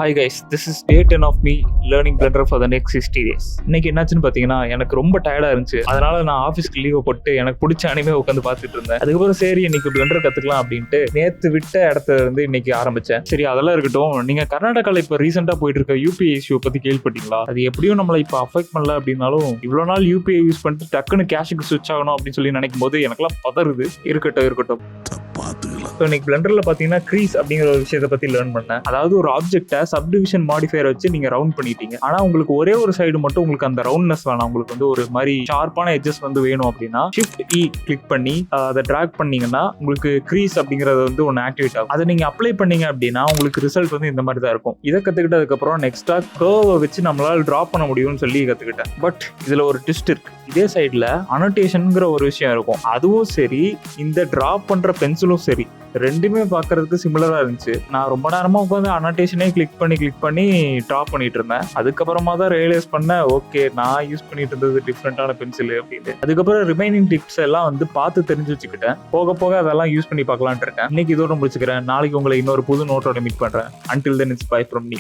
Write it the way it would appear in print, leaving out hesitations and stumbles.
Hi guys, this is day 10 of me learning Blender for the next 60 days. இன்னைக்கு என்னாச்சுன்னு பார்த்தீங்கன்னா எனக்கு ரொம்ப டயர்டாக இருந்துச்சு. அதனால நான் ஆஃபீஸ்க்கு லீவை போட்டு எனக்கு பிடிச்ச அனிமே உட்காந்து பார்த்துட்டு இருந்தேன். அதுக்கப்புறம் சரி இன்னைக்கு Blender கற்றுக்கலாம் அப்படின்ட்டு நேற்று விட்ட இடத்துல இருந்து இன்னைக்கு ஆரம்பித்தேன். சரி அதெல்லாம் இருக்கட்டும். நீங்கள் கர்நாடகாவில் இப்போ ரீசெண்டாக போயிட்டு இருக்க யூபிஐ இஷ்யூ பற்றி கேள்விப்பட்டீங்களா? அது எப்படியும் நம்மளை இப்போ அஃபெக்ட் பண்ணல அப்படின்னாலும் இவ்வளோ நாள் யூபிஐ யூஸ் பண்ணிட்டு டக்குன்னு கேஷுக்கு சுவிட்ச் ஆகணும் அப்படின்னு சொல்லி நினைக்கும் போது எனக்குலாம் பதறுது. இருக்கட்டும். இன்னைக்கு பிளண்டர்ல பாத்தீங்கன்னா க்ரீஸ் அப்படிங்கிற ஒரு விஷயத்தை பத்தி லேர்ன் பண்ணேன். அதாவது ஒரு ஆப்ஜெக்ட்டை சப்டிவிஷன் மாடிஃபையர் வச்சு நீங்க ரவுண்ட் பண்ணிட்டீங்க. ஆனா உங்களுக்கு ஒரே ஒரு சைடு மட்டும் உங்களுக்கு அந்த ரவுண்ட்னஸ் வேணாம். உங்களுக்கு வந்து ஒரு மாதிரி ஷார்ப்பான எட்ஜஸ் வந்து வேணும் அப்படின்னா ஷிஃப்ட் இ கிளிக் பண்ணி அதை டிராக் பண்ணீங்கன்னா உங்களுக்கு க்ரீஸ் அப்படிங்கறது வந்து ஒன்று ஆக்டிவேட் ஆகும். அதை நீங்க அப்ளை பண்ணீங்க அப்படின்னா உங்களுக்கு ரிசல்ட் வந்து இந்த மாதிரி தான் இருக்கும். இதை கத்துக்கிட்டதுக்கு அப்புறம் நெக்ஸ்டா கர்வை வச்சு நம்மளால டிரா பண்ண முடியும்னு சொல்லி கத்துக்கிட்டேன். பட் இதுல ஒரு ட்விஸ்ட் இருக்கு. இதே சைட்ல அனோட்டேஷன்ங்கிற ஒரு விஷயம் இருக்கும். அதுவும் சரி, இந்த டிரா பண்ற பென்சிலும் சரி, ரெண்டுமே பார்க்கறதுக்கு சிமிலரா இருந்துச்சு. நான் ரொம்ப நேரமா உட்காந்து அனோட்டேஷனே கிளிக் பண்ணி டிரா பண்ணிட்டு இருந்தேன். அதுக்கப்புறமா தான் ரியலைஸ் பண்ணேன், ஓகே நான் யூஸ் பண்ணிட்டு இருந்தது டிஃப்ரெண்டான பென்சில் அப்படின்னு. அதுக்கப்புறம் ரிமைனிங் டிப்ஸ் எல்லாம் வந்து பார்த்து தெரிஞ்சு வச்சுக்கிட்டேன். போக அதெல்லாம் யூஸ் பண்ணி பார்க்கலான்ட்டு இருக்கேன். இன்னைக்கு இதோட முடிச்சுக்கிறேன். நாளைக்கு உங்களை இன்னொரு புது நோட்டோட மீட் பண்றேன். Until then, it's bye from me.